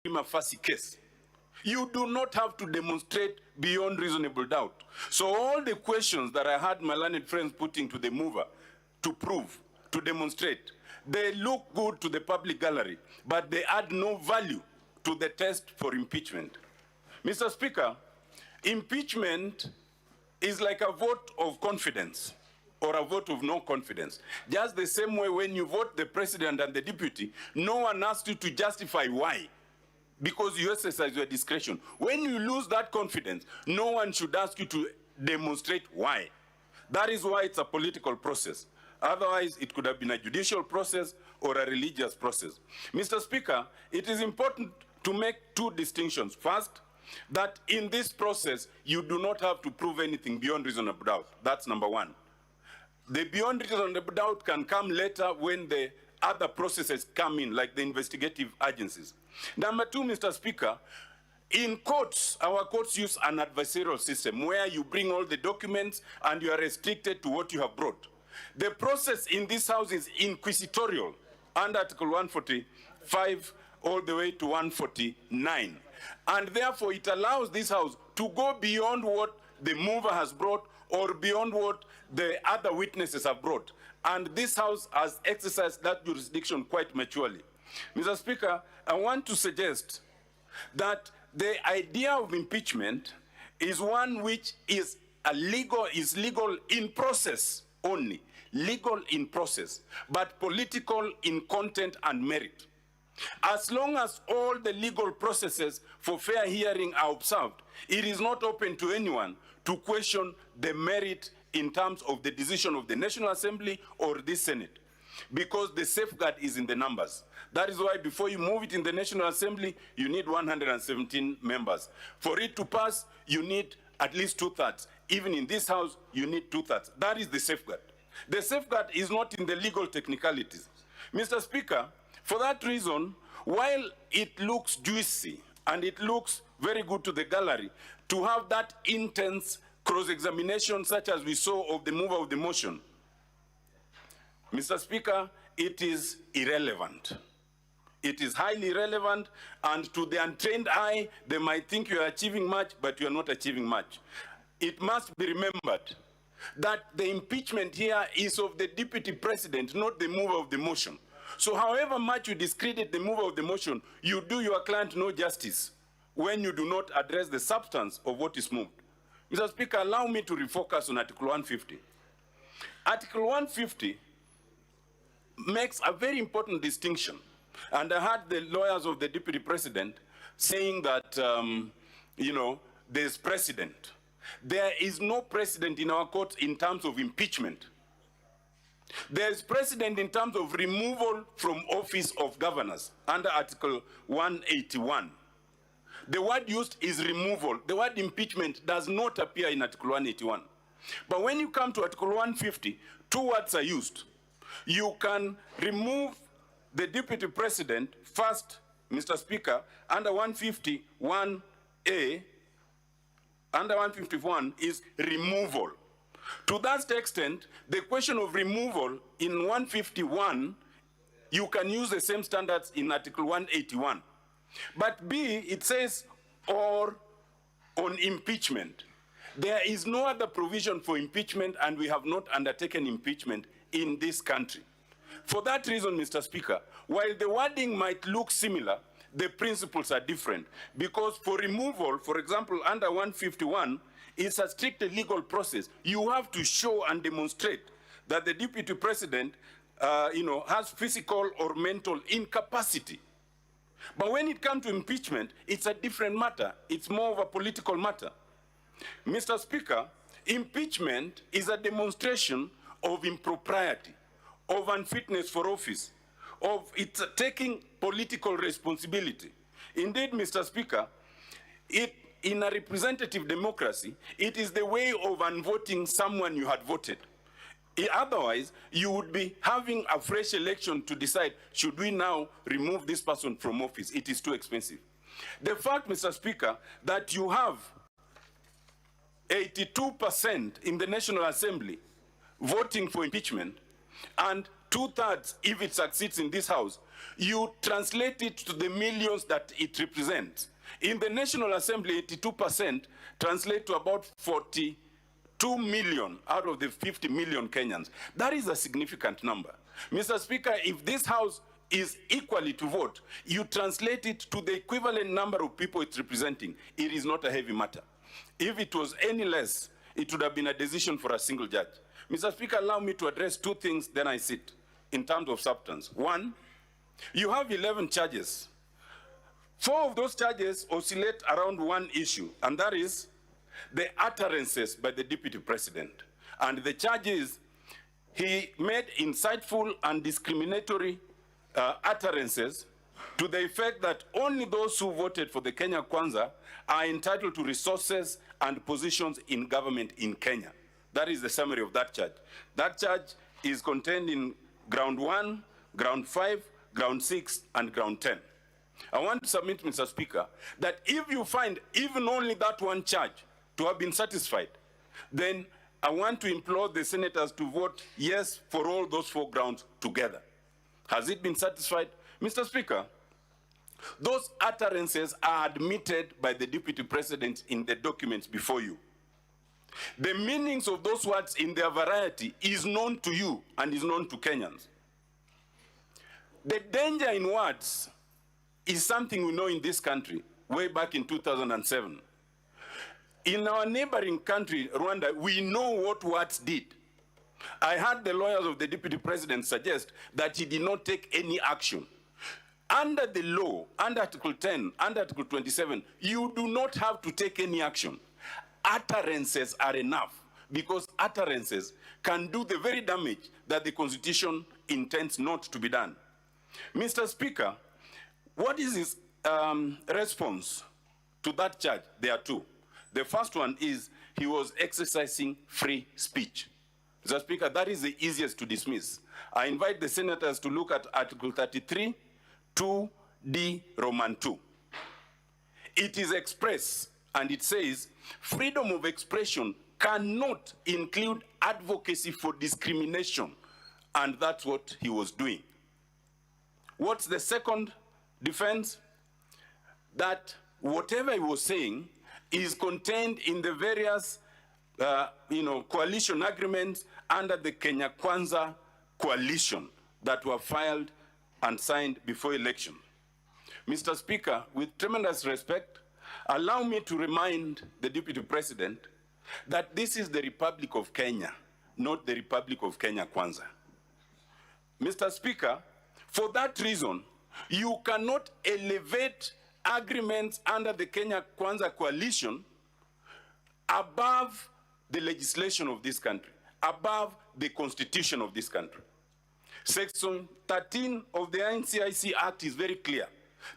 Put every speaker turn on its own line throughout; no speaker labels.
prima facie case. You do not have to demonstrate beyond reasonable doubt. So all the questions that I had my learned friends putting to the mover to prove, to demonstrate, they look good to the public gallery, but they add no value to the test for impeachment. Mr. Speaker, impeachment is like a vote of confidence or a vote of no confidence. Just the same way when you vote the president and the deputy, no one asks you to justify why, because you exercise your discretion. When you lose that confidence, no one should ask you to demonstrate why. That is why it's a political process. Otherwise, it could have been a judicial process or a religious process. Mr. Speaker, it is important to make two distinctions. First, that in this process, you do not have to prove anything beyond reasonable doubt. That's number one. The beyond reasonable doubt can come later when the other processes come in, like the investigative agencies. Number two, Mr. Speaker, in courts, our courts use an adversarial system where you bring all the documents and you are restricted to what you have brought. The process in this house is inquisitorial under Article 145 all the way to 149. And therefore, it allows this house to go beyond what the mover has brought or beyond what the other witnesses have brought. And this house has exercised that jurisdiction quite maturely. Mr. Speaker, I want to suggest that the idea of impeachment is one which is legal in process only, legal in process, but political in content and merit. As long as all the legal processes for fair hearing are observed, it is not open to anyone to question the merit in terms of the decision of the National Assembly or the Senate, because the safeguard is in the numbers. That is why before you move it in the National Assembly, you need 117 members. For it to pass, you need at least 2/3. Even in this House, you need 2/3. That is the safeguard. The safeguard is not in the legal technicalities. Mr. Speaker, for that reason, while it looks juicy and it looks very good to the gallery to have that intense cross-examination such as we saw of the mover of the motion, Mr. Speaker, it is irrelevant. It is highly irrelevant, and to the untrained eye, they might think you are achieving much, but you are not achieving much. It must be remembered that the impeachment here is of the deputy president, not the mover of the motion. So however much you discredit the mover of the motion, you do your client no justice when you do not address the substance of what is moved. Mr. Speaker, allow me to refocus on Article 150. Article 150 makes a very important distinction. And I heard the lawyers of the deputy president saying that, there's precedent. There is no precedent in our courts in terms of impeachment. There is precedent in terms of removal from office of governors under Article 181. The word used is removal. The word impeachment does not appear in Article 181. But when you come to Article 150, two words are used. You can remove the deputy president first, Mr. Speaker, under 151A, under 151 is removal. To that extent, the question of removal in 151, you can use the same standards in Article 181. But B, it says, or on impeachment. There is no other provision for impeachment, and we have not undertaken impeachment in this country. For that reason, Mr. Speaker, while the wording might look similar, the principles are different. Because for removal, for example, under 151, it's a strict legal process. You have to show and demonstrate that the deputy president, has physical or mental incapacity. But when it comes to impeachment, it's a different matter. It's more of a political matter. Mr. Speaker, impeachment is a demonstration of impropriety, of unfitness for office, of it's taking political responsibility. Indeed, Mr. Speaker, in a representative democracy, it is the way of unvoting someone you had voted. Otherwise, you would be having a fresh election to decide, should we now remove this person from office? It is too expensive. The fact, Mr. Speaker, that you have 82% in the National Assembly voting for impeachment, and 2/3 if it succeeds in this House, you translate it to the millions that it represents. In the National Assembly, 82% translate to about 42 million out of the 50 million Kenyans. That is a significant number. Mr. Speaker, if this House is equally to vote, you translate it to the equivalent number of people it's representing. It is not a heavy matter. If it was any less, it would have been a decision for a single judge. Mr. Speaker, allow me to address two things, then I sit, in terms of substance. One, you have 11 charges. 4 of those charges oscillate around one issue, and that is the utterances by the Deputy President. And the charge is he made insightful and discriminatory utterances to the effect that only those who voted for the Kenya Kwanza are entitled to resources and positions in government in Kenya. That is the summary of that charge. That charge is contained in ground 1, ground 5, ground 6, and ground 10. I want to submit, Mr. Speaker, that if you find even only that one charge to have been satisfied, then I want to implore the senators to vote yes for all those 4 grounds together. Has it been satisfied? Mr. Speaker, those utterances are admitted by the Deputy President in the documents before you. The meanings of those words in their variety is known to you and is known to Kenyans. The danger in words is something we know in this country way back in 2007. In our neighboring country, Rwanda, we know what words did. I heard the lawyers of the Deputy President suggest that he did not take any action. Under the law, under Article 10, under Article 27, you do not have to take any action. Utterances are enough, because utterances can do the very damage that the Constitution intends not to be done. Mr. Speaker, what is his response to that charge? There are 2. The first one is he was exercising free speech. Mr. Speaker, that is the easiest to dismiss. I invite the senators to look at Article 33, 2D, Roman 2. It is express, and it says, freedom of expression cannot include advocacy for discrimination, and that's what he was doing. What's the second defense? That whatever he was saying is contained in the various coalition agreements under the Kenya Kwanza coalition that were filed and signed before election. Mr. Speaker, with tremendous respect, allow me to remind the Deputy President that this is the Republic of Kenya, not the Republic of Kenya Kwanza. Mr. Speaker, for that reason, you cannot elevate agreements under the Kenya Kwanza coalition above the legislation of this country, above the constitution of this country. Section 13 of the NCIC Act is very clear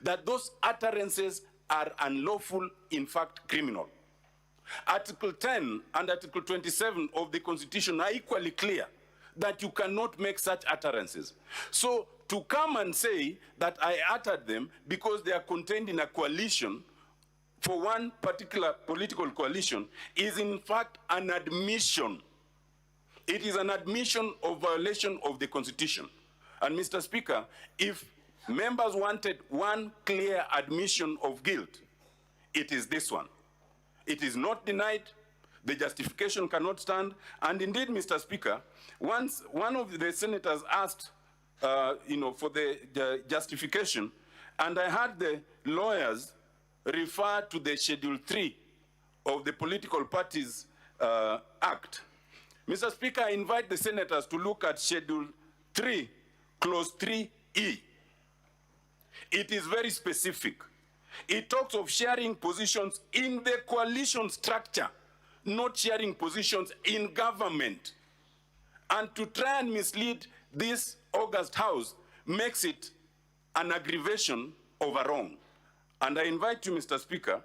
that those utterances are unlawful, in fact criminal. Article 10 and Article 27 of the Constitution are equally clear that you cannot make such utterances. So to come and say that I uttered them because they are contained in a coalition for one particular political coalition is in fact an admission. It is an admission of violation of the Constitution. And Mr. Speaker, if members wanted one clear admission of guilt, it is this one. It is not denied, the justification cannot stand, and indeed, Mr. Speaker, once one of the senators asked for the justification, and I heard the lawyers refer to the Schedule 3 of the Political Parties Act. Mr. Speaker, I invite the senators to look at Schedule 3, Clause 3E. It is very specific. It talks of sharing positions in the coalition structure, not sharing positions in government. And to try and mislead this august House makes it an aggravation of a wrong. And I invite you, Mr. Speaker,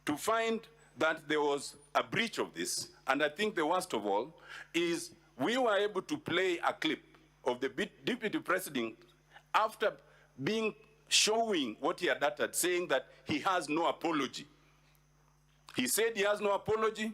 to find that there was a breach of this. And I think the worst of all is we were able to play a clip of the Deputy President after showing what he had uttered, saying that he has no apology. He said he has no apology.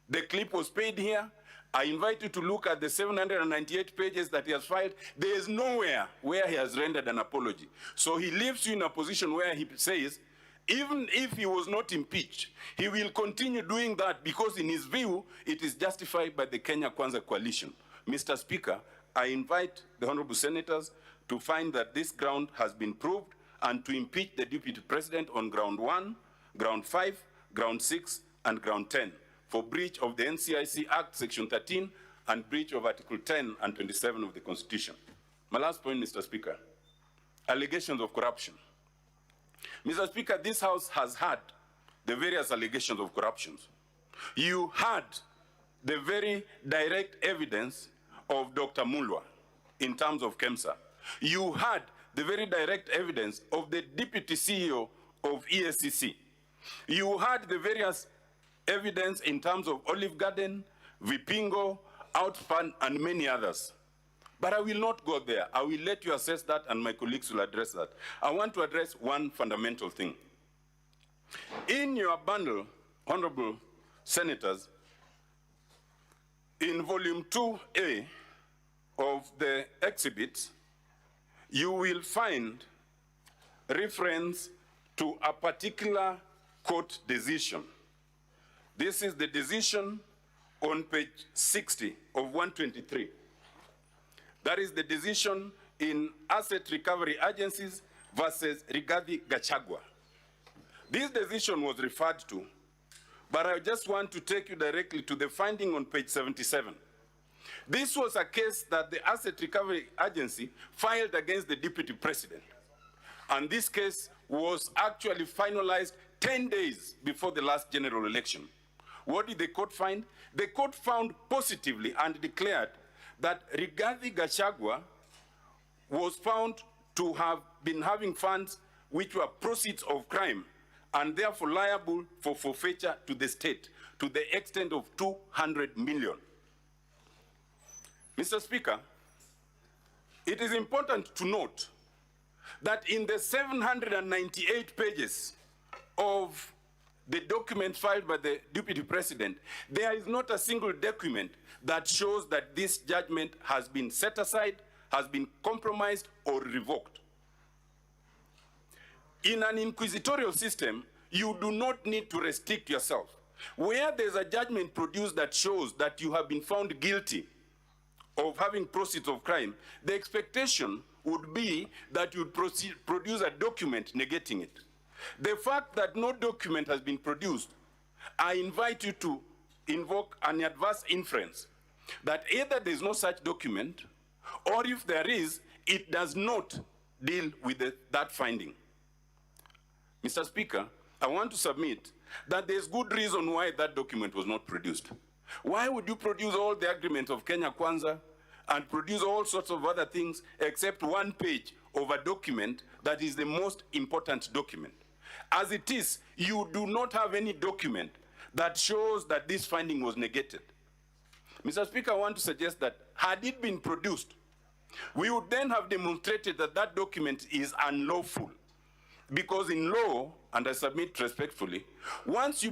The clip was played here, I invite you to look at the 798 pages that he has filed. There is nowhere where he has rendered an apology. So he leaves you in a position where he says, even if he was not impeached, he will continue doing that because in his view, it is justified by the Kenya Kwanza coalition. Mr. Speaker, I invite the honorable senators to find that this ground has been proved and to impeach the deputy president on ground 1, ground 5, ground 6, and ground 10 for breach of the NCIC Act, Section 13, and breach of Article 10 and 27 of the Constitution. My last point, Mr. Speaker, allegations of corruption. Mr. Speaker, this House has had the various allegations of corruptions. You had the very direct evidence of Dr. Mulwa in terms of KEMSA. You had the very direct evidence of the deputy CEO of ESCC. You had the various evidence in terms of Olive Garden, Vipingo, Outspan, and many others. But I will not go there. I will let you assess that, and my colleagues will address that. I want to address one fundamental thing. In your bundle, honorable senators, in volume 2A of the exhibits, you will find reference to a particular court decision. This is the decision on page 60 of 123. That is the decision in Asset Recovery Agencies versus GACHAGUA. This decision was referred to, but I just want to take you directly to the finding on page 77. This was a case that the Asset Recovery Agency filed against the deputy president. And this case was actually finalized 10 days before the last general election. What did the court find? The court found positively and declared that GACHAGUA was found to have been having funds which were proceeds of crime and therefore liable for forfeiture to the state to the extent of 200 million. Mr. Speaker, it is important to note that in the 798 pages of the document filed by the deputy president, there is not a single document that shows that this judgment has been set aside, has been compromised, or revoked. In an inquisitorial system, you do not need to restrict yourself. Where there's a judgment produced that shows that you have been found guilty of having proceeds of crime, the expectation would be that you produce a document negating it. The fact that no document has been produced, I invite you to invoke an adverse inference that either there is no such document, or if there is, it does not deal with that finding. Mr. Speaker, I want to submit that there's good reason why that document was not produced. Why would you produce all the agreements of Kenya Kwanza and produce all sorts of other things except one page of a document that is the most important document? As it is, you do not have any document that shows that this finding was negated. Mr. Speaker, I want to suggest that had it been produced, we would then have demonstrated that that document is unlawful. Because in law, and I submit respectfully, once you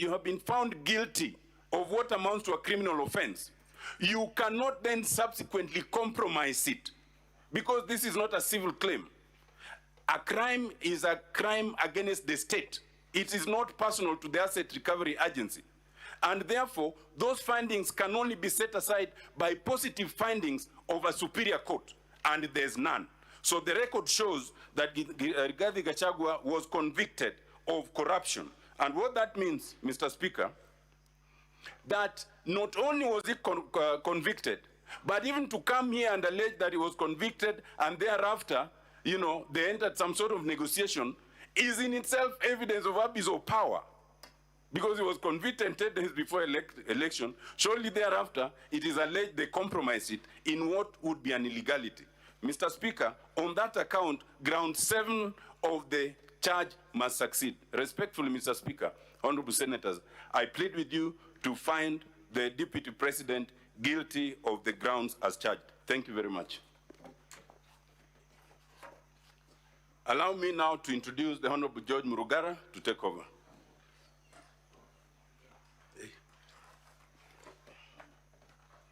have been found guilty of what amounts to a criminal offense, you cannot then subsequently compromise it, because this is not a civil claim. A crime is a crime against the state. It is not personal to the Asset Recovery Agency. And therefore, those findings can only be set aside by positive findings of a superior court, and there's none. So the record shows that GACHAGUA was convicted of corruption. And what that means, Mr. Speaker, that not only was he convicted, but even to come here and allege that he was convicted and thereafter, you know, they entered some sort of negotiation, is in itself evidence of abuse of power. Because he was convicted 10 days before election, shortly thereafter, it is alleged they compromised it in what would be an illegality. Mr. Speaker, on that account, ground 7 of the charge must succeed. Respectfully, Mr. Speaker, honorable senators, I plead with you to find the deputy president guilty of the grounds as charged. Thank you very much. Allow me now to introduce the Honorable George Murugara to take over.